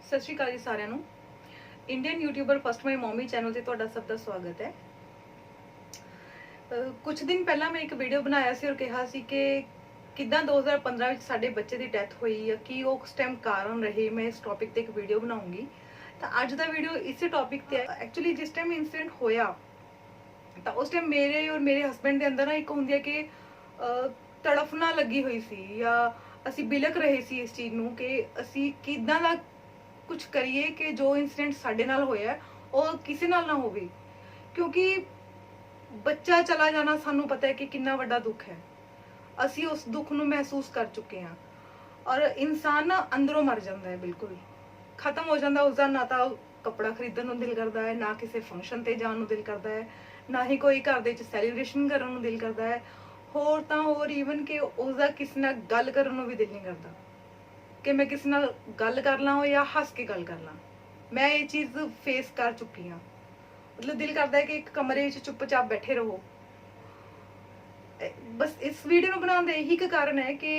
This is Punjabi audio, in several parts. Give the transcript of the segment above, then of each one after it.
सत श्री अकाल जी सारिਆਂ ਨੂੰ। इंडियन यूट्यूबर फस्ट माई मॉमी चैनल से तुहाडा सब का स्वागत है। कुछ दिन पहला मैं एक वीडियो बनाया सी और कहा सी कि किदां 2015 ਵਿੱਚ ਸਾਡੇ ਬੱਚੇ ਦੀ ਡੈਥ ਹੋਈ ਆ ਕਿ ਉਹ ਉਸ ਟਾਈਮ ਕਾਰਨ ਰਹੇ। मैं इस टॉपिक ਤੇ ਇੱਕ ਵੀਡੀਓ ਬਣਾਉਂਗੀ। ਤਾਂ ਅੱਜ ਦਾ ਵੀਡੀਓ ਇਸੇ ਟੌਪਿਕ ਤੇ ਹੈ। ਐਕਚੁਅਲੀ ਜਿਸ ਟਾਈਮ ਇਨਸੀਡੈਂਟ ਹੋਇਆ ਤਾਂ ਉਸ ਟਾਈਮ ਮੇਰੇ और मेरे हस्बैंड ਦੇ ਅੰਦਰ ਨਾ ਇੱਕ ਹੁੰਦੀ ਹੈ ਕਿ ਤੜਫਣਾ ਲੱਗੀ ਹੋਈ ਸੀ ਜਾਂ ਅਸੀਂ ਬਿਲਕ ਰਹੇ ਸੀ ਇਸ ਚੀਜ਼ ਨੂੰ ਕਿ ਅਸੀਂ ਕਿਦਾਂ ਦਾ कुछ करिए कि जो इंसिडेंट साडे नाल होया और किसी नाल ना होवे, क्योंकि बच्चा चला जाना सानू पता है कि कितना वड्डा दुख है। असी उस दुख नू महसूस कर चुके हैं और इंसान ना अंदरों मर जाता है, बिल्कुल खत्म हो जाता। उसका ना तो कपड़ा खरीदन नू दिल करता है, ना किसी फंक्शन ते जान नू दिल करता है, ना ही कोई घर दे विच सैलीब्रेशन करन नू दिल करता है। होर तां होर ईवन कि उसका किसी नाल गल करन नू भी दिल नहीं करता कि मैं किसी नाल गल कर ला या हस के गल कर ला। मैं ये चीज़ फेस कर चुकी हाँ। मतलब दिल करता है कि एक कमरे में चुपचाप बैठे रहो। बस इस वीडियो में बनाने का यही कारण है कि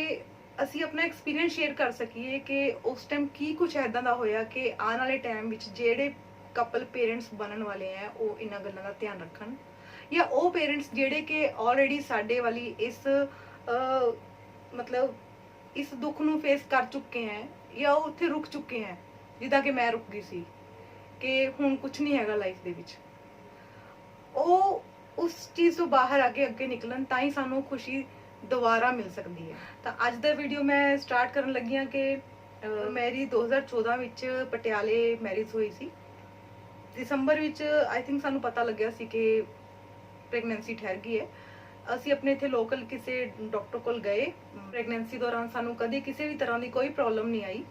असी अपना एक्सपीरियंस शेयर कर सकीए कि उस टाइम की कुछ ऐदा का होया कि आने वाले टाइम में जेडे कपल पेरेंट्स बनने वाले हैं वो इन्हां गल्लां दा ध्यान रखन, या वो पेरेंट्स जेडे कि ऑलरेडी साडे वाली इस मतलब इस दुख नू फेस कर चुके हैं या उत्थे रुक चुके हैं जिदा कि मैं रुक गई सी कि हुण कुछ नहीं हैगा लाइफ दे विच। ओ उस चीज़ तो बाहर आके अगे निकलन तां ही सानू खुशी दोबारा मिल सकती है। तो अज दा वीडियो मैं स्टार्ट करन लगी हाँ कि मेरी 2014 विच पटियाले मैरिज हुई सी। दिसंबर विच आई थिंक सानू पता लग्या सी कि प्रेगनेंसी ठहर गई है। ਅਸੀਂ ਆਪਣੇ ਇੱਥੇ ਲੋਕਲ ਕਿਸੇ ਡਾਕਟਰ ਕੋਲ ਗਏ। ਪ੍ਰੈਗਨੈਂਸੀ ਦੌਰਾਨ ਸਾਨੂੰ ਕਦੇ ਕਿਸੇ ਵੀ ਤਰ੍ਹਾਂ ਦੀ ਕੋਈ ਪ੍ਰੋਬਲਮ ਨਹੀਂ ਆਈ।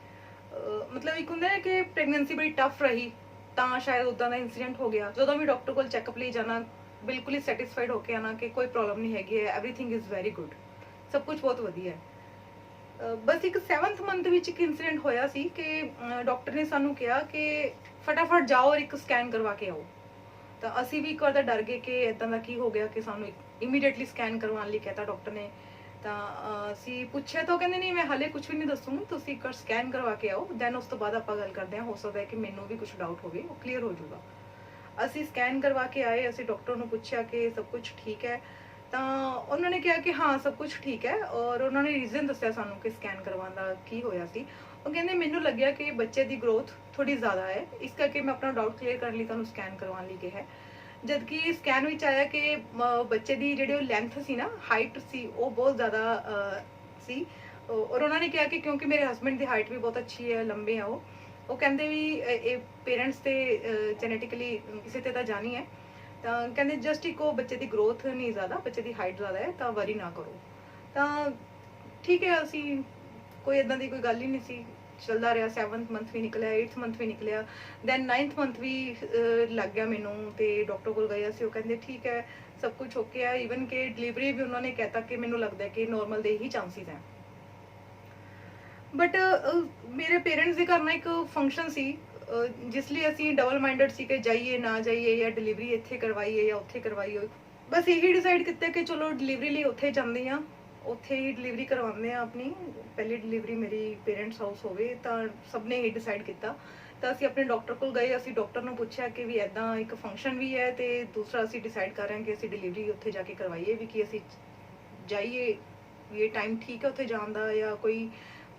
ਮਤਲਬ ਇੱਕ ਹੁੰਦਾ ਹੈ ਕਿ ਪ੍ਰੈਗਨੈਂਸੀ ਬੜੀ ਟਫ ਰਹੀ ਤਾਂ ਸ਼ਾਇਦ ਉਦਾਂ ਦਾ ਇਨਸੀਡੈਂਟ ਹੋ ਗਿਆ। ਜਦੋਂ ਵੀ ਡਾਕਟਰ ਕੋਲ ਚੈੱਕਅਪ ਲਈ ਜਾਣਾ ਬਿਲਕੁਲ ਹੀ ਸੈਟੀਸਫਾਈਡ ਹੋ ਕੇ ਆਣਾ ਕਿ ਕੋਈ ਪ੍ਰੋਬਲਮ ਨਹੀਂ ਹੈਗੀ ਹੈ, ਐਵਰੀਥਿੰਗ ਇਜ਼ ਵੈਰੀ ਗੁੱਡ, ਸਭ ਕੁਝ ਬਹੁਤ ਵਧੀਆ ਹੈ। ਬਸ ਇੱਕ 7th ਮੰਥ ਵਿੱਚ ਇੱਕ ਇਨਸੀਡੈਂਟ ਹੋਇਆ ਸੀ ਕਿ ਡਾਕਟਰ ਨੇ ਸਾਨੂੰ ਕਿਹਾ ਕਿ ਫਟਾਫਟ ਜਾਓ ਔਰ ਇੱਕ ਸਕੈਨ ਕਰਵਾ ਕੇ ਆਓ। ਤਾਂ ਅਸੀਂ ਵੀ ਇੱਕ ਵਾਰ ਤਾਂ ਡਰ ਗਏ ਕਿ ਇਦਾਂ ਦਾ ਕੀ ਹੋ ਗਿਆ ਕਿ ਸਾਨੂੰ ਇਮੀਡੀਏਟਲੀ ਸਕੈਨ ਕਰਵਾਉਣ ਲਈ ਕਹਿਤਾ ਡਾਕਟਰ ਨੇ। ਤਾਂ ਅਸੀਂ ਪੁੱਛਿਆ ਤਾਂ ਉਹ ਕਹਿੰਦੇ ਨਹੀਂ ਮੈਂ ਹਾਲੇ ਕੁਝ ਵੀ ਨਹੀਂ ਦੱਸੂਗੀ, ਤੁਸੀਂ ਇੱਕ ਵਾਰ ਸਕੈਨ ਕਰਵਾ ਕੇ ਆਓ, ਦੈਨ ਉਸ ਤੋਂ ਬਾਅਦ ਆਪਾਂ ਗੱਲ ਕਰਦੇ ਹਾਂ। ਹੋ ਸਕਦਾ ਹੈ ਕਿ ਮੈਨੂੰ ਵੀ ਕੁਝ ਡਾਊਟ ਹੋਵੇ, ਉਹ ਕਲੀਅਰ ਹੋ ਜਾਊਗਾ। ਅਸੀਂ ਸਕੈਨ ਕਰਵਾ ਕੇ ਆਏ। ਅਸੀਂ ਡਾਕਟਰ ਨੂੰ ਪੁੱਛਿਆ ਕਿ ਸਭ ਕੁਝ ਠੀਕ ਹੈ ਤਾਂ ਉਹਨਾਂ ਨੇ ਕਿਹਾ ਕਿ ਹਾਂ ਸਭ ਕੁਝ ਠੀਕ ਹੈ ਔਰ ਉਹਨਾਂ ਨੇ ਰੀਜ਼ਨ ਦੱਸਿਆ ਸਾਨੂੰ ਕਿ ਸਕੈਨ ਕਰਵਾਉਣ ਦਾ ਕੀ ਹੋਇਆ ਸੀ। ਉਹ ਕਹਿੰਦੇ ਮੈਨੂੰ ਲੱਗਿਆ ਕਿ ਬੱਚੇ ਦੀ ਗਰੋਥ ਥੋੜੀ ਜ਼ਿਆਦਾ ਹੈ, ਇਸ ਕਰਕੇ ਮੈਂ ਆਪਣਾ ਡਾਊਟ ਕਲੀਅਰ ਕਰਨ ਲਈ ਤੁਹਾਨੂੰ ਸਕੈਨ ਕਰਵਾਉਣ ਲਈ ਕਿਹਾ। जबकि स्कैन में आया कि बच्चे की जी लेंथ सी ना, हाइट सी, वो बहुत ज़्यादा सी। और उन्होंने कहा कि क्योंकि मेरे हस्बैंड की हाइट भी बहुत अच्छी है, लंबे हैं वो कहते भी ये पेरेंट्स से जेनेटिकली किसी ते जानी है। तो कहते जस्ट एक बच्चे की ग्रोथ नहीं ज़्यादा, बच्चे की हाइट ज़्यादा है तो वरी ना करो। तो ठीक है, असी कोई इदां दी कोई गल ही नहीं सी। चलता रहा। 7th मंथ भी निकलिया, 8th मंथ भी निकलिया, दैन 9th मंथ भी लग गया मैनू। तो डॉक्टर को गए असी, वो कहते ठीक है सब कुछ ओके है। ईवन कि डिलीवरी भी उन्होंने कहता कि मैनू लगता है कि नॉर्मल दे ही चांसिस हैं। बट मेरे पेरेंट्स के घर ना एक फंक्शन सी जिसलिए असी डबल माइंडेड सी कि जाइए ना जाइए या डिलीवरी इत्थे करवाइए या उत्थे करवाइए। बस यही डिसाइड किया कि चलो डिलीवरी लिए उत्थे जाते हैं, उत्थे ही डिलीवरी करवाते हैं अपनी। पहली डिलीवरी मेरी पेरेंट्स हाउस होवे तो सब ने यही डिसाइड किया। तो असी अपने डॉक्टर को गए। असी डॉक्टर को पूछा कि भी इदा एक फंक्शन भी है तो दूसरा असी डिसाइड कर रहे हैं कि असी डिलीवरी उत्थे जाके करवाइए भी कि असी जाइए, ये टाइम ठीक है उत्थे जाने का या कोई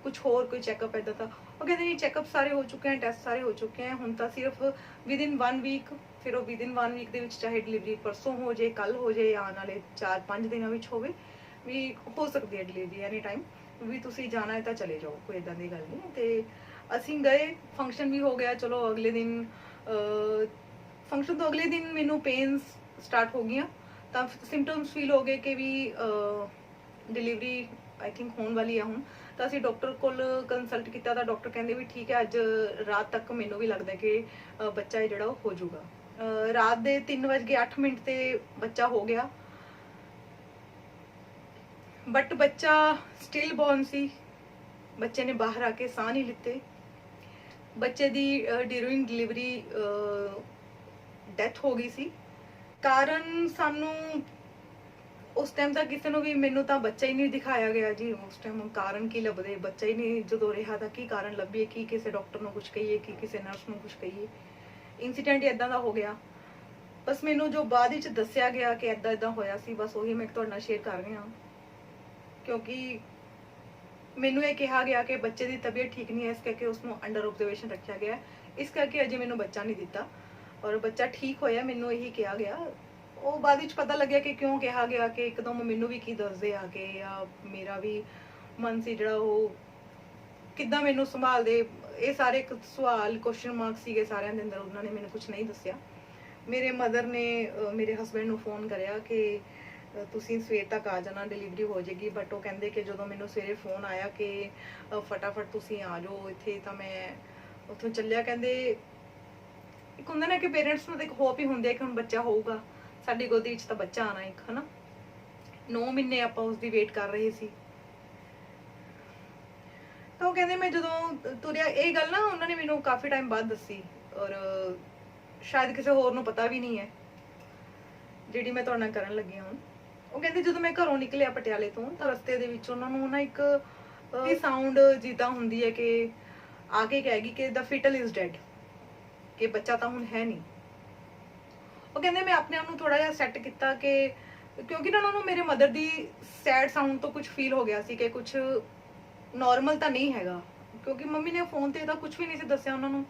कुछ होर कोई चैकअप इदा का। वो कहते नहीं चैकअप सारे हो चुके हैं, टेस्ट सारे हो चुके हैं, हुण तो सिर्फ विदिन 1 वीक। फिर वो विदिन 1 वीक के चाहे डिलीवरी परसों हो जाए, कल हो जाए, आने वाले 4-5 दिनों में होवे भी हो सकती है डिलीवरी एनी टाइम भी। तुसी जाना है तो चले जाओ, कोई इदां दी गल नहीं। तो असी गए, फंक्शन भी हो गया। चलो अगले दिन फंक्शन तो अगले दिन मैनू पेन्स स्टार्ट हो गई, तो सिम्पटम्स फील हो गए कि भी डिलीवरी आई थिंक होने वाली है हुण। तो असी डॉक्टर को कंसल्ट किया तो डॉक्टर कहते भी ठीक है अज रात तक मैनू भी लगता है कि बच्चा जिहड़ा हो जाऊगा। रात के 3:08 ते बच्चा हो गया, बट बच्चा स्टिल बॉर्न सी। बच्चे ने बाहर आके साह नहीं लिते। बच्चे दी ड्यूरिंग डिलीवरी डेथ हो गई सी। कारण सानू ਉਸ ਟਾਈਮ ਤਾਂ ਕਿਸੇ ਨੂੰ ਵੀ, ਮੈਨੂੰ ਤਾਂ ਬੱਚਾ ਹੀ ਨਹੀਂ ਦਿਖਾਇਆ ਗਿਆ ਜੀ। ਉਸ ਟਾਈਮ ਕਾਰਨ ਕੀ ਲੱਭਦੇ, ਬੱਚਾ ਹੀ ਨਹੀਂ ਜਦੋਂ ਰਿਹਾ ਤਾਂ ਕੀ ਕਾਰਨ ਲੱਭੀਏ, ਕੀ ਕਿਸੇ ਡਾਕਟਰ ਨੂੰ ਕੁਝ ਕਹੀਏ, ਕੀ ਕਿਸੇ ਨਰਸ ਨੂੰ ਕੁਝ ਕਹੀਏ। ਇੰਸੀਡੈਂਟ ਇਦਾਂ ਦਾ ਹੋ ਗਿਆ। ਬਸ ਮੈਨੂੰ ਜੋ ਬਾਅਦ ਵਿੱਚ ਦੱਸਿਆ ਗਿਆ ਕਿ ਇਦਾਂ ਇਦਾਂ ਹੋਇਆ ਸੀ, ਬਸ ਉਹੀ ਮੈਂ ਤੁਹਾਡੇ ਨਾਲ ਸ਼ੇਅਰ ਕਰ ਰਹੀ ਹਾਂ। ਕਿਉਂਕਿ ਮੈਨੂੰ ਇਹ ਕਿਹਾ ਗਿਆ ਕਿ ਬੱਚੇ ਦੀ ਤਬੀਅਤ ਠੀਕ ਨਹੀਂ ਹੈ, ਇਸ ਕਰਕੇ ਉਸ ਨੂੰ ਅੰਡਰ ਆਬਜ਼ਰਵੇਸ਼ਨ ਰੱਖਿਆ ਗਿਆ, ਇਸ ਕਰਕੇ ਅਜੇ ਮੈਨੂੰ ਬੱਚਾ ਨਹੀਂ ਦਿੱਤਾ। ਔਰ ਬੱਚਾ ਠੀਕ ਹੋਇਆ, ਮੈਨੂੰ ਇਹੀ ਕਿਹਾ ਗਿਆ। ਉਹ ਬਾਅਦ ਵਿੱਚ ਪਤਾ ਲੱਗਿਆ ਕਿ ਕਿਉਂ ਕਿਹਾ ਗਿਆ, ਕਿ ਇੱਕਦਮ ਮੈਨੂੰ ਵੀ ਕੀ ਦੱਸਦੇ ਆ ਕਿ ਜਾਂ ਮੇਰਾ ਵੀ ਮਨ ਸੀ ਜਿਹੜਾ ਉਹ ਕਿੱਦਾਂ ਮੈਨੂੰ ਸੰਭਾਲਦੇ। ਇਹ ਸਾਰੇ ਇੱਕ ਸਵਾਲ, ਕੁਐਸਚਨ ਮਾਰਕ ਸੀਗੇ ਸਾਰਿਆਂ ਦੇ ਅੰਦਰ। ਉਹਨਾਂ ਨੇ ਮੈਨੂੰ ਕੁਝ ਨਹੀਂ ਦੱਸਿਆ। ਮੇਰੇ ਮਦਰ ਨੇ ਮੇਰੇ ਹਸਬੈਂਡ ਨੂੰ ਫੋਨ ਕਰਿਆ ਕਿ ਤੁਸੀਂ ਸਵੇਰ ਤੱਕ ਆ ਜਾਣਾ, ਡਿਲੀਵਰੀ ਹੋ ਜਾਏਗੀ। ਬਟ ਉਹ ਕਹਿੰਦੇ ਕਿ ਜਦੋਂ ਮੈਨੂੰ ਸਵੇਰੇ ਫੋਨ ਆਇਆ ਕਿ ਫਟਾਫਟ ਤੁਸੀਂ ਆ ਜਾਓ ਇੱਥੇ, ਤਾਂ ਮੈਂ ਉੱਥੋਂ ਚੱਲਿਆ। ਕਹਿੰਦੇ ਇੱਕ ਹੁੰਦਾ ਨਾ ਕਿ ਪੇਰੈਂਟਸ ਨੂੰ ਤਾਂ ਇੱਕ ਹੋਪ ਹੀ ਹੁੰਦੀ ਹੈ ਕਿ ਹੁਣ ਬੱਚਾ ਹੋਊਗਾ, ਸਾਡੀ ਗੋਦੀ ਵਿੱਚ ਤਾਂ ਬੱਚਾ ਆਣਾ ਇੱਕ, ਹਨਾ। 9 ਮਹੀਨੇ ਆਪਾਂ ਉਸ ਦੀ ਵੇਟ ਕਰ ਰਹੇ ਸੀ। ਤਾਂ ਉਹ ਕਹਿੰਦੇ ਮੈਂ ਜਦੋਂ ਤੁਰਿਆ, ਇਹ ਗੱਲ ਨਾ ਉਹਨਾਂ ਨੇ ਮੈਨੂੰ ਕਾਫੀ ਟਾਈਮ ਬਾਅਦ ਦੱਸੀ, ਔਰ ਸ਼ਾਇਦ ਕਿਸੇ ਹੋਰ ਨੂੰ ਪਤਾ ਵੀ ਨਹੀਂ ਹੈ ਜਿਹੜੀ ਮੈਂ ਤੁਹਾਡੇ ਨਾਲ ਕਰਨ ਲੱਗੀ ਹਾਂ। ਉਹ ਕਹਿੰਦੇ ਜਦੋਂ ਮੈਂ ਘਰੋਂ ਨਿਕਲਿਆ ਪਟਿਆਲੇ ਤੋਂ, ਤਾਂ ਰਸਤੇ ਦੇ ਵਿੱਚ ਉਹਨਾਂ ਨੂੰ ਨਾ ਇੱਕ ਸਾਊਂਡ ਜਿੱਦਾਂ ਹੁੰਦੀ ਹੈ ਕਿ ਆ ਕੇ ਕਹੇਗੀ ਕਿ ਦਾ ਫੀਟਲ ਇਜ਼ ਡੈਡ, ਕਿ ਬੱਚਾ ਤਾਂ ਹੁਣ ਹੈ ਨਹੀਂ। ਉਹ ਕਹਿੰਦੇ ਮੈਂ ਆਪਣੇ ਆਪ ਨੂੰ ਥੋੜਾ ਜਿਹਾ ਸੈੱਟ ਕੀਤਾ ਕਿ ਕਿਉਂਕਿ ਨਾ ਉਹਨਾਂ ਨੂੰ ਮੇਰੇ ਮਦਰ ਦੀ ਸੈਡ ਸਾਊਂਡ ਤੋਂ ਕੁਝ ਫੀਲ ਹੋ ਗਿਆ ਸੀ ਕਿ ਕੁਝ ਨਾਰਮਲ ਤਾਂ ਨਹੀਂ ਹੈਗਾ, ਕਿਉਂਕਿ ਮੰਮੀ ਨੇ ਫੋਨ ਤੇ ਤਾਂ ਕੁਝ ਵੀ ਨਹੀਂ ਸੀ ਦੱਸਿਆ ਉਹਨਾਂ ਨੂੰ।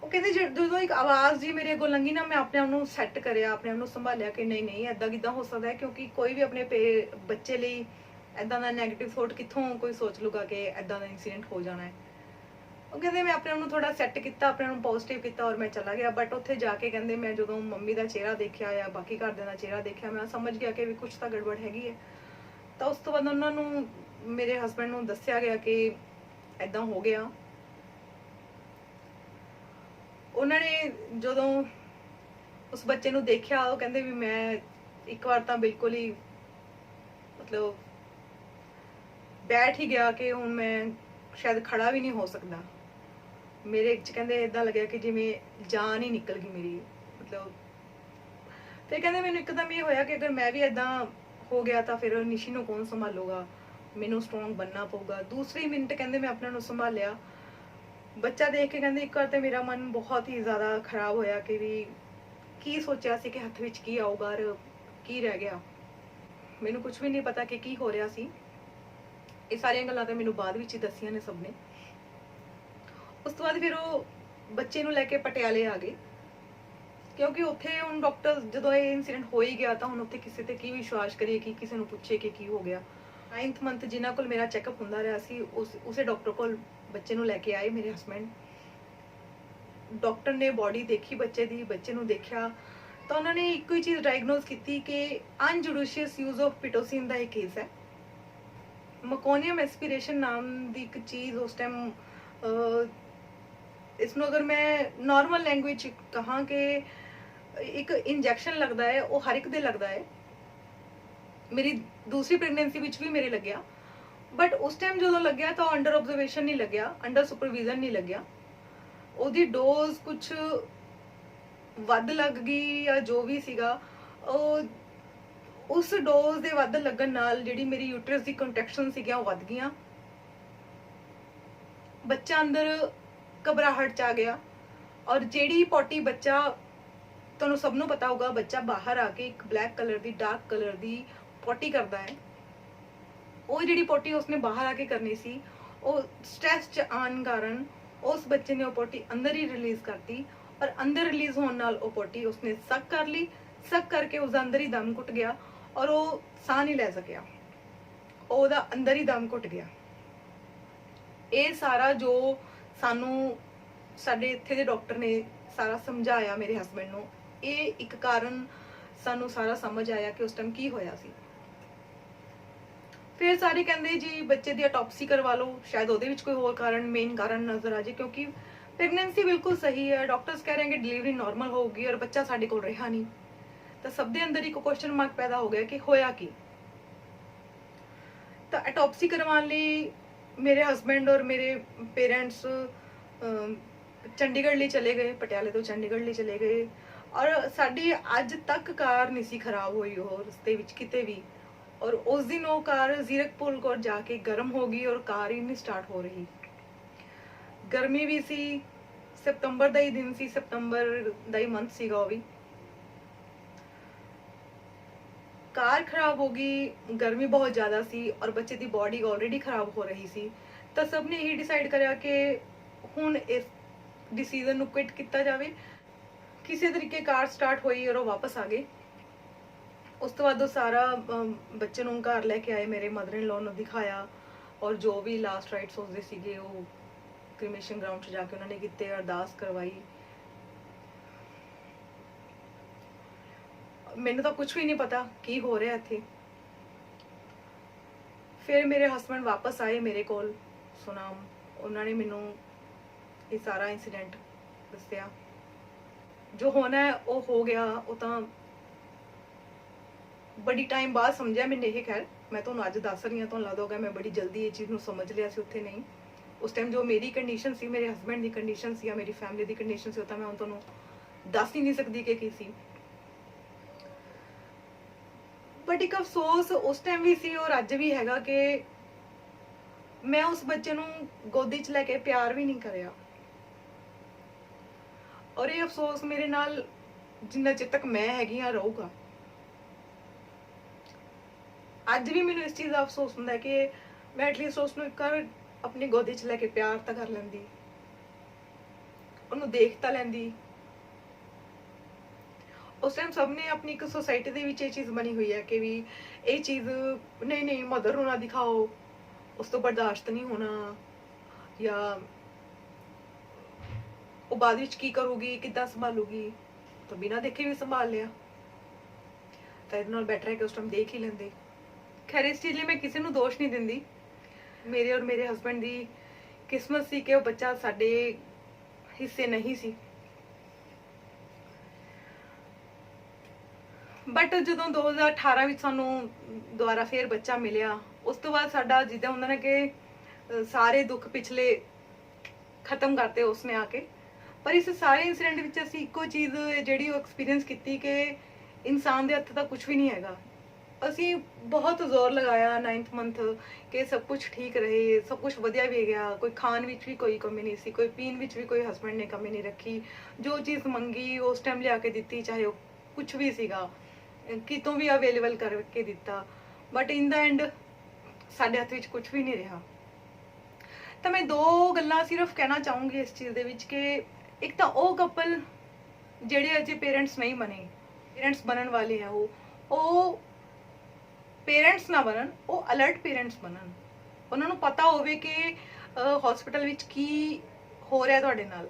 ਉਹ ਕਹਿੰਦੇ ਜਦੋਂ ਇੱਕ ਆਵਾਜ਼ ਜੀ ਮੇਰੇ ਅੱਗੋਂ ਲੰਘੀ ਨਾ, ਮੈਂ ਆਪਣੇ ਆਪ ਨੂੰ ਸੈੱਟ ਕਰਿਆ, ਆਪਣੇ ਆਪ ਨੂੰ ਸੰਭਾਲਿਆ ਕਿ ਨਹੀਂ ਨਹੀਂ ਐਦਾਂ ਕਿੱਦਾਂ ਹੋ ਸਕਦਾ ਹੈ, ਕਿਉਂਕਿ ਕੋਈ ਵੀ ਆਪਣੇ ਬੱਚੇ ਲਈ ਐਦਾਂ ਦਾ ਨੈਗੇਟਿਵ ਥੋਟ ਕਿੱਥੋਂ ਕੋਈ ਸੋਚ ਲੂਗਾ ਕਿ ਐਦਾਂ ਦਾ ਇਨਸੀਡੈਂਟ ਹੋ ਜਾਣਾ ਹੈ। ਉਹ ਕਹਿੰਦੇ ਮੈਂ ਆਪਣੇ ਆਪ ਨੂੰ ਥੋੜਾ ਸੈੱਟ ਕੀਤਾ, ਆਪਣੇ ਆਪ ਨੂੰ ਪੋਜ਼ਿਟਿਵ ਕੀਤਾ, ਔਰ ਮੈਂ ਚਲਾ ਗਿਆ। ਬਟ ਉੱਥੇ ਜਾ ਕੇ ਕਹਿੰਦੇ ਮੈਂ ਜਦੋਂ ਮੰਮੀ ਦਾ ਚਿਹਰਾ ਦੇਖਿਆ ਜਾਂ ਬਾਕੀ ਘਰਦਿਆਂ ਦਾ ਚਿਹਰਾ ਦੇਖਿਆ, ਮੈਂ ਸਮਝ ਗਿਆ ਕਿ ਵੀ ਕੁਝ ਤਾਂ ਗੜਬੜ ਹੈਗੀ ਹੈ। ਤਾਂ ਉਸ ਤੋਂ ਬਾਅਦ ਉਹਨਾਂ ਨੂੰ, ਮੇਰੇ ਹਸਬੈਂਡ ਨੂੰ ਦੱਸਿਆ ਗਿਆ ਕਿ ਐਦਾਂ ਹੋ ਗਿਆ। ਉਹਨਾਂ ਨੇ ਜਦੋਂ ਉਸ ਬੱਚੇ ਨੂੰ ਦੇਖਿਆ, ਉਹ ਕਹਿੰਦੇ ਵੀ ਮੈਂ ਇੱਕ ਵਾਰ ਤਾਂ ਬਿਲਕੁਲ ਹੀ ਮਤਲਬ ਬੈਠ ਹੀ ਗਿਆ ਕਿ ਹੁਣ ਮੈਂ ਸ਼ਾਇਦ ਖੜਾ ਵੀ ਨਹੀਂ ਹੋ ਸਕਦਾ। ਮੇਰੇ ਚ ਕਹਿੰਦੇ ਇਦਾਂ ਲੱਗਿਆ ਕਿ ਜਿਵੇਂ ਜਾਨ ਹੀ ਨਿਕਲ ਗਈ ਮੇਰੀ, ਮਤਲਬ। ਫਿਰ ਕਹਿੰਦੇ ਮੈਨੂੰ ਇੱਕਦਮ ਇਹ ਹੋਇਆ ਕਿ ਅਗਰ ਮੈਂ ਵੀ ਇਦਾਂ ਹੋ ਗਿਆ ਤਾਂ ਫਿਰ ਨਿਸ਼ੀ ਨੂੰ ਕੌਣ ਸੰਭਾਲੂਗਾ, ਮੈਨੂੰ ਸਟਰੋਂਗ ਬਣਨਾ ਪਊਗਾ। ਦੂਸਰੀ ਮਿੰਟ ਕਹਿੰਦੇ ਮੈਂ ਆਪਣੇ ਨੂੰ ਸੰਭਾਲਿਆ। ਬੱਚਾ ਦੇਖ ਕੇ ਕਹਿੰਦੇ ਇੱਕ ਵਾਰ ਤੇ ਮੇਰਾ ਮਨ ਬਹੁਤ ਹੀ ਜ਼ਿਆਦਾ ਖਰਾਬ ਹੋਇਆ ਕਿ ਵੀ ਕੀ ਸੋਚਿਆ ਸੀ ਕਿ ਹੱਥ ਵਿੱਚ ਕੀ ਆਊਗਾ ਔਰ ਕੀ ਰਹਿ ਗਿਆ। ਮੈਨੂੰ ਕੁਝ ਵੀ ਨਹੀਂ ਪਤਾ ਕਿ ਕੀ ਹੋ ਰਿਹਾ ਸੀ। ਇਹ ਸਾਰੀਆਂ ਗੱਲਾਂ ਤਾਂ ਮੈਨੂੰ ਬਾਅਦ ਵਿੱਚ ਹੀ ਦੱਸੀਆਂ ਨੇ ਸਭ ਨੇ। ਉਸ ਤੋਂ ਬਾਅਦ ਫਿਰ ਉਹ ਬੱਚੇ ਨੂੰ ਲੈ ਕੇ ਪਟਿਆਲੇ ਆ ਗਏ, ਕਿਉਂਕਿ ਉੱਥੇ ਹੁਣ ਡਾਕਟਰ ਜਦੋਂ ਇਹ ਇਨਸੀਡੈਂਟ ਹੋ ਹੀ ਗਿਆ ਤਾਂ ਹੁਣ ਉੱਥੇ ਕਿਸੇ ਤੇ ਕੀ ਵਿਸ਼ਵਾਸ ਕਰੀਏ, ਕਿ ਕਿਸੇ ਨੂੰ ਪੁੱਛੇ ਕਿ ਕੀ ਹੋ ਗਿਆ। 9th ਮੰਥ ਜਿਨ੍ਹਾਂ ਕੋਲ ਮੇਰਾ ਚੈੱਕਅਪ ਹੁੰਦਾ ਰਿਹਾ ਸੀ, ਉਸੇ ਡਾਕਟਰ ਕੋਲ ਬੱਚੇ ਨੂੰ ਲੈ ਕੇ ਆਏ ਮੇਰੇ ਹਸਬੈਂਡ। ਡਾਕਟਰ ਨੇ ਬੋਡੀ ਦੇਖੀ ਬੱਚੇ ਦੀ, ਬੱਚੇ ਨੂੰ ਦੇਖਿਆ ਤਾਂ ਉਹਨਾਂ ਨੇ ਇੱਕੋ ਹੀ ਚੀਜ਼ ਡਾਇਗਨੋਸ ਕੀਤੀ ਕਿ ਅਨਜੁਡੀਸ਼ੀਅਸ ਯੂਜ਼ ਆਫ ਪਿਟੋਸਿਨ ਦਾ ਇਹ ਕੇਸ ਹੈ। ਮਕੋਨੀਅਮ ਐਸਪੀਰੇਸ਼ਨ ਨਾਮ ਦੀ ਇੱਕ ਚੀਜ਼ ਉਸ ਟਾਈਮ, इसमें अगर मैं नॉर्मल लैंग्वेज कहाँ कि एक इंजैक्शन लगता है, वो हर एक दे लगता है। मेरी दूसरी प्रेगनेंसी विच भी मेरे लग्या, बट उस टाइम जो लग्या तो अंडर ऑब्जर्वेशन नहीं लग्या, अंडर सुपरविजन नहीं लग्या। ओदी डोज कुछ वध लग गई या जो भी सीगा, उस डोज दे वध लगन नाल जिहड़ी मेरी यूट्रस दी कंट्रैक्शन सीगियां वो वध गईयां। बच्चा अंदर घबराहट च आ गया, और जेड़ी पोटी बच्चा तुहानूं सब नूं पता होगा, बच्चा बाहर आके एक ब्लैक कलर दी, डार्क कलर दी पोटी करता है। वो जिहड़ी पोटी उसने बाहर आके करनी सी, वो स्ट्रेस च आन कारण उस बच्चे ने वो पोटी अंदर ही रिलीज करती, और अंदर रिलीज होने नाल वो पोटी उसने सक कर ली। सक करके उसका अंदर ही दम घुट गया और वो साह नहीं लै सकिया, ओहदा अंदर ही दम घुट गया। ये सारा जो सानू साडे इत्थे दे डॉक्टर ने सारा समझाया मेरे हस्बैंड नूं, ये एक कारण सानू सारा समझ आया कि उस टाइम की होया सी। फिर सारे कहंदे जी बच्चे दी ऑटोप्सी करवा लो, शायद उहदे विच कोई होर कारण, मेन कारण नजर आ जाए, क्योंकि प्रेगनेंसी बिल्कुल सही है, डॉक्टर्स कह रहे हैं कि डिलीवरी नॉर्मल होगी और बच्चा साडे कोल रहा नहीं। तो सब दे अंदर एक क्वेश्चन मार्क पैदा हो गया कि होया की। तो ऑटोप्सी करवाने लई मेरे हस्बैंड और मेरे पेरेंट्स चंडीगढ़ ले चले गए, पटियाले तो चंडीगढ़ ले चले गए। ਔਰ ਸਾਡੀ ਅੱਜ ਤੱਕ ਕਾਰ ਨਹੀਂ ਸੀ ਖਰਾਬ ਹੋਈ ਉਹ ਰਸਤੇ ਵਿੱਚ ਕਿਤੇ ਵੀ। ਔਰ ਉਸ ਦਿਨ ਉਹ ਕਾਰ ਜ਼ੀਰਕਪੁਰ ਕੋਲ ਜਾ ਕੇ ਗਰਮ ਹੋ ਗਈ ਔਰ ਕਾਰ ਹੀ ਨਹੀਂ ਸਟਾਰਟ ਹੋ ਰਹੀ। ਗਰਮੀ ਵੀ ਸੀ, ਸਤੰਬਰ ਦਾ ਹੀ ਦਿਨ ਸੀ, ਸਤੰਬਰ ਦਾ ਹੀ ਮੰਥ ਸੀਗਾ ਉਹ ਵੀ। ਕਾਰ ਖਰਾਬ ਹੋ ਗਈ, ਗਰਮੀ ਬਹੁਤ ਜ਼ਿਆਦਾ ਸੀ ਔਰ ਬੱਚੇ ਦੀ ਬਾਡੀ ਆਲਰੇਡੀ ਖਰਾਬ ਹੋ ਰਹੀ ਸੀ। ਤਾਂ ਸਭ ਨੇ ਇਹੀ ਡਿਸਾਈਡ ਕਰਿਆ ਕਿ ਹੁਣ ਇਸ ਡਿਸੀਜਨ ਨੂੰ ਕੁਇਟ ਕੀਤਾ ਜਾਵੇ। ਕਿਸੇ ਤਰੀਕੇ ਕਾਰ ਸਟਾਰਟ ਹੋਈ ਔਰ ਉਹ ਵਾਪਸ ਆ ਗਏ। ਉਸ ਤੋਂ ਬਾਅਦ ਉਹ ਸਾਰਾ ਬੱਚੇ ਨੂੰ ਘਰ ਲੈ ਕੇ ਆਏ, ਮੇਰੇ ਮਦਰ ਇਨ ਲਾਅ ਨੂੰ ਦਿਖਾਇਆ ਔਰ ਜੋ ਵੀ ਲਾਸਟ ਰਾਈਟਸ ਉਸਦੇ ਸੀਗੇ ਉਹ ਕ੍ਰਿਮੇਸ਼ਨ ਗਰਾਊਂਡ 'ਚ ਜਾ ਕੇ ਉਹਨਾਂ ਨੇ ਕੀਤੇ, ਅਰਦਾਸ ਕਰਵਾਈ। ਮੈਨੂੰ ਤਾਂ ਕੁਝ ਵੀ ਨਹੀਂ ਪਤਾ ਕੀ ਹੋ ਰਿਹਾ ਇੱਥੇ। ਫਿਰ ਮੇਰੇ ਹਸਬੰਡ ਵਾਪਸ ਆਏ ਮੇਰੇ ਕੋਲ ਸੁਨਾਮ। ਉਹਨਾਂ ਨੇ ਮੈਨੂੰ ਇਹ ਸਾਰਾ ਇਨਸੀਡੈਂਟ ਦੱਸਿਆ। ਜੋ ਹੋਣਾ ਹੈ ਉਹ ਹੋ ਗਿਆ। ਉਹ ਤਾਂ ਬੜੀ ਟਾਈਮ ਬਾਅਦ ਸਮਝਿਆ ਮੈਨੇ ਇਹ। ਖੈਰ ਮੈਂ ਤੁਹਾਨੂੰ ਅੱਜ ਦੱਸ ਰਹੀ ਹਾਂ, ਤੁਹਾਨੂੰ ਲੱਗਦਾ ਹੋਗਾ ਮੈਂ ਬੜੀ ਜਲਦੀ ਇਹ ਚੀਜ਼ ਨੂੰ ਸਮਝ ਲਿਆ ਸੀ, ਉੱਥੇ ਨਹੀਂ। ਉਸ ਟਾਈਮ ਜੋ ਮੇਰੀ ਕੰਡੀਸ਼ਨ ਸੀ, ਮੇਰੇ ਹਸਬੰਡ ਦੀ ਕੰਡੀਸ਼ਨ ਸੀ ਜਾਂ ਮੇਰੀ ਫੈਮਿਲੀ ਦੀ ਕੰਡੀਸ਼ਨ ਸੀ, ਉਹ ਤਾਂ ਮੈਂ ਹੁਣ ਤੁਹਾਨੂੰ ਦੱਸ ਹੀ ਨਹੀਂ ਸਕਦੀ ਕਿ ਕੀ ਸੀ। ਬਟ ਇੱਕ ਅਫਸੋਸ ਉਸ ਟਾਈਮ ਵੀ ਸੀ ਔਰ ਅੱਜ ਵੀ ਹੈਗਾ ਕਿ ਮੈਂ ਉਸ ਬੱਚੇ ਨੂੰ ਗੋਦੀ 'ਚ ਲੈ ਕੇ ਪਿਆਰ ਵੀ ਨਹੀਂ ਕਰਿਆ। ਔਰ ਇਹ ਅਫਸੋਸ ਮੇਰੇ ਨਾਲ ਜਿੰਨਾ ਚਿਰ ਤੱਕ ਮੈਂ ਹੈਗੀ ਆ ਰਹੂਗਾ। ਅੱਜ ਵੀ ਮੈਨੂੰ ਇਸ ਚੀਜ਼ ਦਾ ਅਫਸੋਸ ਹੁੰਦਾ ਕਿ ਮੈਂ ਐਟਲੀਸਟ ਉਸ ਨੂੰ ਇੱਕ ਵਾਰ ਆਪਣੀ ਗੋਦੀ 'ਚ ਲੈ ਕੇ ਪਿਆਰ ਤਾਂ ਕਰ ਲੈਂਦੀ, ਉਹਨੂੰ ਦੇਖ ਤਾਂ ਲੈਂਦੀ। ਉਸ ਟਾਈਮ ਸਭ ਨੇ ਆਪਣੀ ਇੱਕ ਸੋਸਾਇਟੀ ਦੇ ਵਿੱਚ ਇਹ ਚੀਜ਼ ਬਣੀ ਹੋਈ ਹੈ ਕਿ ਵੀ ਇਹ ਚੀਜ਼ ਨਹੀਂ ਮਦਰ ਨੂੰ ਨਾ ਦਿਖਾਓ, ਉਸ ਤੋਂ ਬਰਦਾਸ਼ਤ ਨਹੀਂ ਹੋਣਾ, ਜਾਂ ਉਹ ਬਾਅਦ ਵਿੱਚ ਕੀ ਕਰੂਗੀ, ਕਿੱਦਾਂ ਸੰਭਾਲੂਗੀ। ਤਾਂ ਬਿਨਾਂ ਦੇਖੇ ਵੀ ਸੰਭਾਲ ਲਿਆ, ਤਾਂ ਇਹਦੇ ਨਾਲ ਬੈਟਰ ਹੈ ਕਿ ਉਸ ਟਾਈਮ ਦੇਖ ਹੀ ਲੈਂਦੇ। ਖੈਰ ਇਸ ਚੀਜ਼ ਲਈ ਮੈਂ ਕਿਸੇ ਨੂੰ ਦੋਸ਼ ਨਹੀਂ ਦਿੰਦੀ। ਮੇਰੇ ਔਰ ਮੇਰੇ ਹਸਬੰਡ ਦੀ ਕਿਸਮਤ ਸੀ ਕਿ ਉਹ ਬੱਚਾ ਸਾਡੇ ਹਿੱਸੇ ਨਹੀਂ ਸੀ। ਬਟ ਜਦੋਂ 2018 ਵਿੱਚ ਸਾਨੂੰ ਦੁਬਾਰਾ ਫੇਰ ਬੱਚਾ ਮਿਲਿਆ, ਉਸ ਤੋਂ ਬਾਅਦ ਸਾਡਾ ਜਿੱਦਾਂ ਹੁੰਦਾ ਨਾ ਕਿ ਸਾਰੇ ਦੁੱਖ ਪਿਛਲੇ ਖਤਮ ਕਰਤੇ ਉਸਨੇ ਆ ਕੇ। ਪਰ ਇਸ ਸਾਰੇ ਇਨਸੀਡੈਂਟ ਵਿੱਚ ਅਸੀਂ ਇੱਕੋ ਚੀਜ਼ ਜਿਹੜੀ ਉਹ ਐਕਸਪੀਰੀਅੰਸ ਕੀਤੀ ਕਿ ਇਨਸਾਨ ਦੇ ਹੱਥ ਤਾਂ ਕੁਝ ਵੀ ਨਹੀਂ ਹੈਗਾ। ਅਸੀਂ ਬਹੁਤ ਜ਼ੋਰ ਲਗਾਇਆ 9th ਮੰਥ ਕਿ ਸਭ ਕੁਝ ਠੀਕ ਰਹੇ, ਸਭ ਕੁਝ ਵਧੀਆ ਵੀ ਗਿਆ। ਕੋਈ ਖਾਣ ਵਿੱਚ ਵੀ ਕੋਈ ਕਮੀ ਨਹੀਂ ਸੀ, ਕੋਈ ਪੀਣ ਵਿੱਚ ਵੀ ਕੋਈ ਹਸਬੈਂਡ ਨੇ ਕਮੀ ਨਹੀਂ ਰੱਖੀ। ਜੋ ਚੀਜ਼ ਮੰਗੀ ਉਸ ਟਾਈਮ ਲਿਆ ਕੇ ਦਿੱਤੀ, ਚਾਹੇ ਉਹ ਕੁਝ ਵੀ ਸੀਗਾ, ਕਿਤੋਂ ਵੀ ਅਵੇਲੇਬਲ ਕਰਕੇ ਦਿੱਤਾ। ਬਟ ਇਨ ਦਾ ਐਂਡ ਸਾਡੇ ਹੱਥ ਵਿੱਚ ਕੁਝ ਵੀ ਨਹੀਂ ਰਿਹਾ। ਤਾਂ ਮੈਂ ਦੋ ਗੱਲਾਂ ਸਿਰਫ ਕਹਿਣਾ ਚਾਹੂੰਗੀ ਇਸ ਚੀਜ਼ ਦੇ ਵਿੱਚ ਕਿ ਇੱਕ ਤਾਂ ਉਹ ਕਪਲ ਜਿਹੜੇ ਅਜੇ ਪੇਰੈਂਟਸ ਨਹੀਂ ਬਣੇ, ਪੇਰੈਂਟਸ ਬਣਨ ਵਾਲੇ ਆ, ਉਹ ਪੇਰੈਂਟਸ ਨਾ ਬਣਨ, ਉਹ ਅਲਰਟ ਪੇਰੈਂਟਸ ਬਣਨ। ਉਹਨਾਂ ਨੂੰ ਪਤਾ ਹੋਵੇ ਕਿ ਹਸਪੀਟਲ ਵਿੱਚ ਕੀ ਹੋ ਰਿਹਾ ਤੁਹਾਡੇ ਨਾਲ।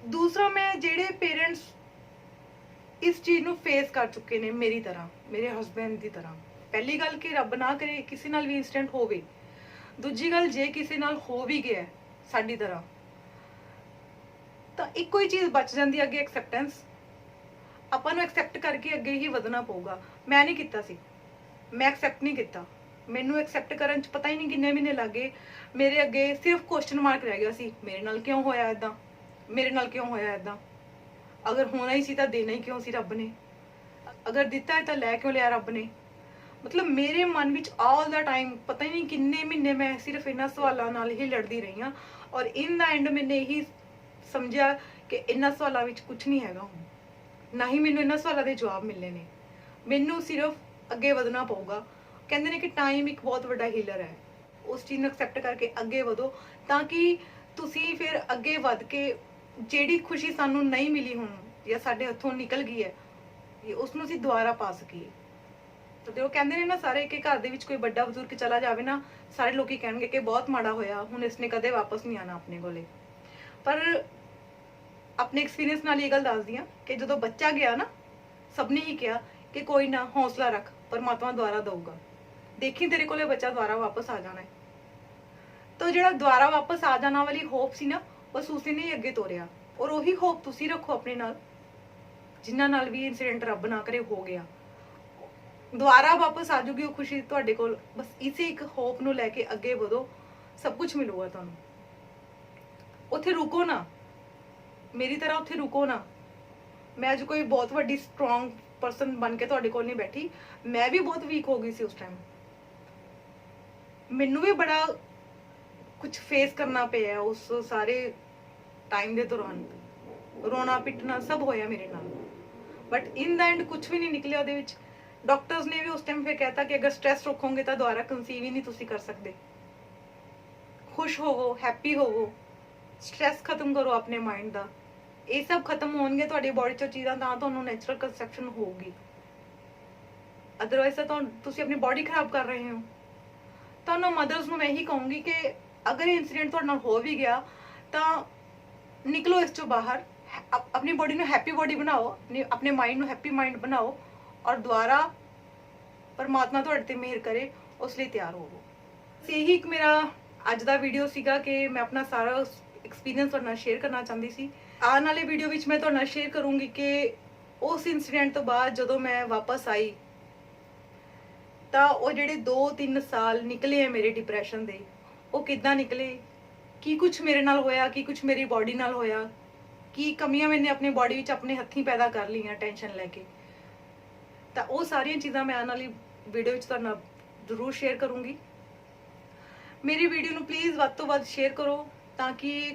ਦੂਸਰਾ, ਮੈਂ ਜਿਹੜੇ ਪੇਰੈਂਟਸ ਇਸ ਚੀਜ਼ ਨੂੰ ਫੇਸ ਕਰ ਚੁੱਕੇ ਨੇ ਮੇਰੀ ਤਰ੍ਹਾਂ, ਮੇਰੇ ਹਸਬੈਂਡ ਦੀ ਤਰ੍ਹਾਂ। ਪਹਿਲੀ ਗੱਲ ਕਿ ਰੱਬ ਨਾ ਕਰੇ ਕਿਸੇ ਨਾਲ ਵੀ ਇੰਸੀਡੈਂਟ ਹੋਵੇ। ਦੂਜੀ ਗੱਲ, ਜੇ ਕਿਸੇ ਨਾਲ ਹੋ ਵੀ ਗਿਆ ਸਾਡੀ ਤਰ੍ਹਾਂ, ਤਾਂ ਇੱਕੋ ਹੀ ਚੀਜ਼ ਬਚ ਜਾਂਦੀ ਹੈ ਅੱਗੇ, ਐਕਸੈਪਟੈਂਸ। ਆਪਾਂ ਨੂੰ ਐਕਸੈਪਟ ਕਰਕੇ ਅੱਗੇ ਹੀ ਵਧਣਾ ਪਊਗਾ। ਮੈਂ ਨਹੀਂ ਕੀਤਾ ਸੀ, ਮੈਂ ਐਕਸੈਪਟ ਨਹੀਂ ਕੀਤਾ। ਮੈਨੂੰ ਐਕਸੈਪਟ ਕਰਨ 'ਚ ਪਤਾ ਹੀ ਨਹੀਂ ਕਿੰਨੇ ਮਹੀਨੇ ਲੱਗ ਗਏ। ਮੇਰੇ ਅੱਗੇ ਸਿਰਫ ਕੁਐਸਚਨ ਮਾਰਕ ਰਹਿ ਗਿਆ ਸੀ, ਮੇਰੇ ਨਾਲ ਕਿਉਂ ਹੋਇਆ ਇਦਾਂ, ਮੇਰੇ ਨਾਲ ਕਿਉਂ ਹੋਇਆ ਇਦਾਂ। ਅਗਰ ਹੋਣਾ ਹੀ ਸੀ ਤਾਂ ਦੇਣਾ ਹੀ ਕਿਉਂ ਸੀ ਰੱਬ ਨੇ, ਅਗਰ ਦਿੱਤਾ ਹੈ ਤਾਂ ਲੈ ਕਿਉਂ ਲਿਆ ਰੱਬ ਨੇ। ਮਤਲਬ ਮੇਰੇ ਮਨ ਵਿੱਚ ਆਲ ਦਾ ਟਾਈਮ ਪਤਾ ਹੀ ਨਹੀਂ ਕਿੰਨੇ ਮਹੀਨੇ ਮੈਂ ਸਿਰਫ ਇਹਨਾਂ ਸਵਾਲਾਂ ਨਾਲ ਹੀ ਲੜਦੀ ਰਹੀ ਹਾਂ। ਔਰ ਇਨ ਦਾ ਐਂਡ ਮੈਨੇ ਇਹੀ ਸਮਝਿਆ ਕਿ ਇਹਨਾਂ ਸਵਾਲਾਂ ਵਿੱਚ ਕੁਝ ਨਹੀਂ ਹੈਗਾ ਹੁਣ, ਨਾ ਹੀ ਮੈਨੂੰ ਇਹਨਾਂ ਸਵਾਲਾਂ ਦੇ ਜਵਾਬ ਮਿਲਨੇ ਨੇ। ਮੈਨੂੰ ਸਿਰਫ ਅੱਗੇ ਵਧਣਾ ਪਊਗਾ। ਕਹਿੰਦੇ ਨੇ ਕਿ ਟਾਈਮ ਇੱਕ ਬਹੁਤ ਵੱਡਾ ਹੀਲਰ ਹੈ। ਉਸ ਚੀਜ਼ ਨੂੰ ਐਕਸੈਪਟ ਕਰਕੇ ਅੱਗੇ ਵਧੋ, ਤਾਂ ਕਿ ਤੁਸੀਂ ਫਿਰ ਅੱਗੇ ਵਧ ਕੇ ਜਿਹੜੀ ਖੁਸ਼ੀ ਸਾਨੂੰ ਨਹੀਂ ਮਿਲੀ ਹੁਣ ਜਾਂ ਸਾਡੇ ਹੱਥੋਂ ਨਿਕਲ ਗਈ ਹੈ, ਉਸ ਨੂੰ ਅਸੀਂ ਦੁਬਾਰਾ ਪਾ ਸਕੀਏ। ਤੇ ਉਹ ਕਹਿੰਦੇ ਨੇ ਨਾ ਸਾਰੇ ਕਿ ਘਰ ਦੇ ਵਿੱਚ ਕੋਈ ਵੱਡਾ ਬਜ਼ੁਰਗ ਚਲਾ ਜਾਵੇ ਨਾ, ਸਾਰੇ ਲੋਕੀ ਕਹਿਣਗੇ ਕਿ ਬਹੁਤ ਮਾੜਾ ਹੋਇਆ, ਹੁਣ ਇਸਨੇ ਕਦੇ ਵਾਪਸ ਨਹੀਂ ਆਣਾ ਆਪਣੇ ਕੋਲੇ। ਪਰ ਆਪਣੇ ਐਕਸਪੀਰੀਅੰਸ ਨਾਲ ਇਹ ਗੱਲ ਦੱਸਦੀ ਹਾਂ ਕਿ ਜਦੋਂ ਬੱਚਾ ਗਿਆ ਨਾ, ਸਭ ਨੇ ਹੀ ਕਿਹਾ ਕਿ ਕੋਈ ਨਾ, ਹੌਸਲਾ ਰੱਖ, ਪਰਮਾਤਮਾ ਦੁਆਰਾ ਦਊਗਾ, ਦੇਖੀ ਤੇਰੇ ਕੋਲੇ ਬੱਚਾ ਦੁਆਰਾ ਵਾਪਸ ਆ ਜਾਣਾ ਹੈ। ਤਾਂ ਜਿਹੜਾ ਦੁਆਰਾ ਵਾਪਸ ਆ ਜਾਣਾ ਵਾਲੀ ਹੋਪ ਸੀ ਨਾ, ਬਸ ਉਸੇ ਨੇ ਹੀ ਅੱਗੇ ਤੋਰਿਆ। ਔਰ ਉਹੀ ਹੋਪ ਤੁਸੀਂ ਰੱਖੋ ਆਪਣੇ ਨਾਲ, ਜਿਨ੍ਹਾਂ ਨਾਲ ਵੀ ਇਨਸੀਡੈਂਟ ਰੱਬ ਨਾ ਕਰੇ ਹੋ ਗਿਆ, ਦੁਆਰਾ ਵਾਪਸ ਆ ਜੂਗੀ ਉਹ ਖੁਸ਼ੀ ਤੁਹਾਡੇ ਕੋਲ। ਬਸ ਇਸੇ ਇੱਕ ਹੋਪ ਨੂੰ ਲੈ ਕੇ ਅੱਗੇ ਵਧੋ, ਸਭ ਕੁਝ ਮਿਲੂਗਾ ਤੁਹਾਨੂੰ। ਉੱਥੇ ਰੁਕੋ ਨਾ, ਮੇਰੀ ਤਰ੍ਹਾਂ ਉੱਥੇ ਰੁਕੋ ਨਾ। ਮੈਂ ਅੱਜ ਕੋਈ ਬਹੁਤ ਵੱਡੀ ਸਟਰੋਂਗ ਪਰਸਨ ਬਣ ਕੇ ਤੁਹਾਡੇ ਕੋਲ ਨਹੀਂ ਬੈਠੀ, ਮੈਂ ਵੀ ਬਹੁਤ ਵੀਕ ਹੋ ਗਈ ਸੀ ਉਸ ਟਾਈਮ। ਮੈਨੂੰ ਵੀ ਬੜਾ ਕੁਝ ਫੇਸ ਕਰਨਾ ਪਿਆ ਉਸ ਸਾਰੇ ਟਾਈਮ ਦੇ ਦੌਰਾਨ, ਰੋਣਾ ਪਿੱਟਣਾ ਸਭ ਹੋਇਆ ਮੇਰੇ ਨਾਲ, ਬਟ ਇਨ ਦਾ ਐਂਡ ਕੁਝ ਵੀ ਨਹੀਂ ਨਿਕਲਿਆ ਉਹਦੇ ਵਿੱਚ। ਡਾਕਟਰਸ ਨੇ ਵੀ ਉਸ ਟਾਈਮ ਫਿਰ ਕਹਿਤਾ ਕਿ ਅਗਰ ਸਟ੍ਰੈਸ ਰੱਖੋਗੇ ਤਾਂ ਦੁਬਾਰਾ ਕਨਸੀਵ ਹੀ ਨਹੀਂ ਤੁਸੀਂ ਕਰ ਸਕਦੇ। ਖੁਸ਼ ਹੋਵੋ, ਹੈਪੀ ਹੋਵੋ, ਸਟ੍ਰੈਸ ਖਤਮ ਕਰੋ ਆਪਣੇ ਮਾਈਂਡ ਦਾ। ਇਹ ਸਭ ਖਤਮ ਹੋਣਗੇ ਤੁਹਾਡੀ ਬੋਡੀ ਚੋਂ ਚੀਜ਼ਾਂ ਤਾਂ ਤੁਹਾਨੂੰ ਨੈਚੁਰਲ ਕੰਸੈਪਸ਼ਨ ਹੋਊਗੀ। ਅਦਰਵਾਈਜ਼ ਤਾਂ ਤੁਸੀਂ ਆਪਣੀ ਬੋਡੀ ਖਰਾਬ ਕਰ ਰਹੇ ਹੋ। ਤੁਹਾਨੂੰ ਮਦਰਸ ਨੂੰ ਮੈਂ ਇਹੀ ਕਹੂੰਗੀ ਕਿ ਅਗਰ ਇਹ ਇਨਸੀਡੈਂਟ ਤੁਹਾਡੇ ਨਾਲ ਹੋ ਵੀ ਗਿਆ ਤਾਂ ਨਿਕਲੋ ਇਸ ਚੋਂ ਬਾਹਰ, ਆਪਣੀ ਬੋਡੀ ਨੂੰ ਹੈਪੀ ਬੋਡੀ ਬਣਾਓ, ਆਪਣੇ ਮਾਈਂਡ ਨੂੰ ਹੈਪੀ ਮਾਈਂਡ ਬਣਾਓ, ਔਰ ਦੁਬਾਰਾ ਪਰਮਾਤਮਾ ਤੁਹਾਡੇ ਤੇ ਮਿਹਰ ਕਰੇ ਉਸ ਲਈ ਤਿਆਰ ਹੋਵੋ। ਇਹੀ ਇੱਕ ਮੇਰਾ ਅੱਜ ਦਾ ਵੀਡੀਓ ਸੀਗਾ ਕਿ ਮੈਂ ਆਪਣਾ ਸਾਰਾ ਐਕਸਪੀਰੀਅੰਸ ਤੁਹਾਡੇ ਨਾਲ ਸ਼ੇਅਰ ਕਰਨਾ ਚਾਹੁੰਦੀ ਸੀ। ਆਉਣ ਵਾਲੇ ਵੀਡੀਓ ਵਿੱਚ ਮੈਂ ਤੁਹਾਡੇ ਨਾਲ ਸ਼ੇਅਰ ਕਰੂੰਗੀ ਕਿ ਉਸ ਇਨਸੀਡੈਂਟ ਤੋਂ ਬਾਅਦ ਜਦੋਂ ਮੈਂ ਵਾਪਸ ਆਈ ਤਾਂ ਉਹ ਜਿਹੜੇ 2-3 ਸਾਲ ਨਿਕਲੇ ਆ ਮੇਰੇ ਡਿਪਰੈਸ਼ਨ ਦੇ, ਉਹ ਕਿੱਦਾਂ ਨਿਕਲੇ, ਕੀ ਕੁਝ ਮੇਰੇ ਨਾਲ ਹੋਇਆ, ਕੀ ਕੁਝ ਮੇਰੀ ਬੋਡੀ ਨਾਲ ਹੋਇਆ, ਕੀ ਕਮੀਆਂ ਮੈंने ਆਪਣੀ ਬੋਡੀ ਵਿੱਚ ਆਪਣੇ ਹੱਥੀਂ ਪੈਦਾ ਕਰ ਲਈਆਂ ਟੈਨਸ਼ਨ ਲੈ ਕੇ, ਤਾਂ ਉਹ ਸਾਰੀਆਂ ਚੀਜ਼ਾਂ ਮੈਂ ਆਉਣ ਵਾਲੀ ਵੀਡੀਓ ਵਿੱਚ ਤੁਹਾਡੇ ਨਾਲ ਜ਼ਰੂਰ ਸ਼ੇਅਰ ਕਰੂੰਗੀ। ਮੇਰੀ ਵੀਡੀਓ ਨੂੰ ਪਲੀਜ਼ ਵੱਧ ਤੋਂ ਵੱਧ ਸ਼ੇਅਰ ਕਰੋ ਤਾਂ ਕਿ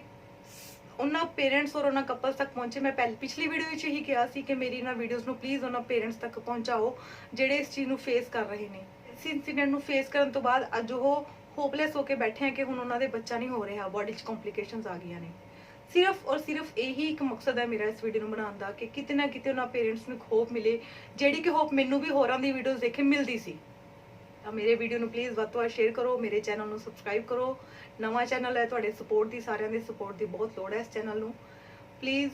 ਉਹਨਾਂ ਪੇਰੈਂਟਸ ਔਰ ਉਹਨਾਂ ਕਪਲਸ ਤੱਕ ਪਹੁੰਚੇ। ਮੈਂ ਪਿਛਲੀ ਵੀਡੀਓ ਵਿੱਚ ਇਹੀ ਕਿਹਾ ਸੀ ਕਿ ਮੇਰੀ ਇਹਨਾਂ ਵੀਡੀਓਜ਼ ਨੂੰ ਪਲੀਜ਼ ਉਹਨਾਂ ਪੇਰੈਂਟਸ ਤੱਕ ਪਹੁੰਚਾਓ ਜਿਹੜੇ ਇਸ ਚੀਜ਼ ਨੂੰ ਫੇਸ ਕਰ ਰਹੇ ਨੇ। ਇਸ ਇਨਸੀਡੈਂਟ ਨੂੰ ਫੇਸ ਕਰਨ ਤੋਂ ਬਾਅਦ ਅੱਜ ਉਹ ਹੋਪਲੈਸ ਹੋ ਕੇ ਬੈਠੇ ਆ ਕਿ ਹੁਣ ਉਹਨਾਂ ਦੇ ਬੱਚਾ ਨਹੀਂ ਹੋ ਰਿਹਾ, ਬੋਡੀ 'ਚ ਕੰਪਲਿਕੇਸ਼ਨਸ ਆ ਗਈਆਂ ਨੇ। ਸਿਰਫ ਔਰ ਸਿਰਫ ਇਹੀ ਇੱਕ ਮਕਸਦ ਹੈ ਮੇਰਾ ਇਸ ਵੀਡੀਓ ਨੂੰ ਬਣਾਉਣ ਦਾ ਕਿ ਕਿਤੇ ਨਾ ਕਿਤੇ ਉਹਨਾਂ ਪੇਰੈਂਟਸ ਨੂੰ ਇੱਕ ਹੋਪ ਮਿਲੇ, ਜਿਹੜੀ ਕਿ ਹੋਪ ਮੈਨੂੰ ਵੀ ਹੋਰਾਂ ਦੀ ਵੀਡੀਓਜ਼ ਦੇਖ ਕੇ ਮਿਲਦੀ ਸੀ। ਤਾਂ ਮੇਰੇ ਵੀਡੀਓ ਨੂੰ ਪਲੀਜ਼ ਵੱਧ ਤੋਂ ਵੱਧ ਸ਼ੇਅਰ ਕਰੋ, ਮੇਰੇ ਚੈਨਲ ਨੂੰ ਸਬਸਕ੍ਰਾਈਬ ਕਰੋ। ਨਵਾਂ ਚੈਨਲ ਹੈ, ਤੁਹਾਡੇ ਸਪੋਰਟ ਦੀ, ਸਾਰਿਆਂ ਦੇ ਸਪੋਰਟ ਦੀ ਬਹੁਤ ਲੋੜ ਹੈ ਇਸ ਚੈਨਲ ਨੂੰ। ਪਲੀਜ਼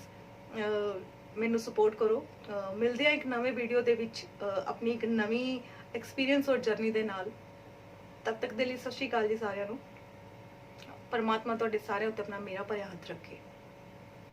ਮੈਨੂੰ ਸਪੋਰਟ ਕਰੋ। ਮਿਲਦੇ ਆ ਇੱਕ ਨਵੇਂ ਵੀਡੀਓ ਦੇ ਵਿੱਚ ਆਪਣੀ ਇੱਕ ਨਵੀਂ ਐਕਸਪੀਰੀਅੰਸ ਔਰ ਜਰਨੀ ਦੇ ਨਾਲ। ਤਦ ਤੱਕ ਦੇ ਲਈ ਸਤਿ ਸ਼੍ਰੀ ਅਕਾਲ ਜੀ ਸਾਰਿਆਂ ਨੂੰ। ਪਰਮਾਤਮਾ ਤੁਹਾਡੇ ਸਾਰਿਆਂ ਉੱਤੇ ਆਪਣਾ ਮੇਰਾ ਭਰਿਆ ਹੱਥ ਰੱਖੇ।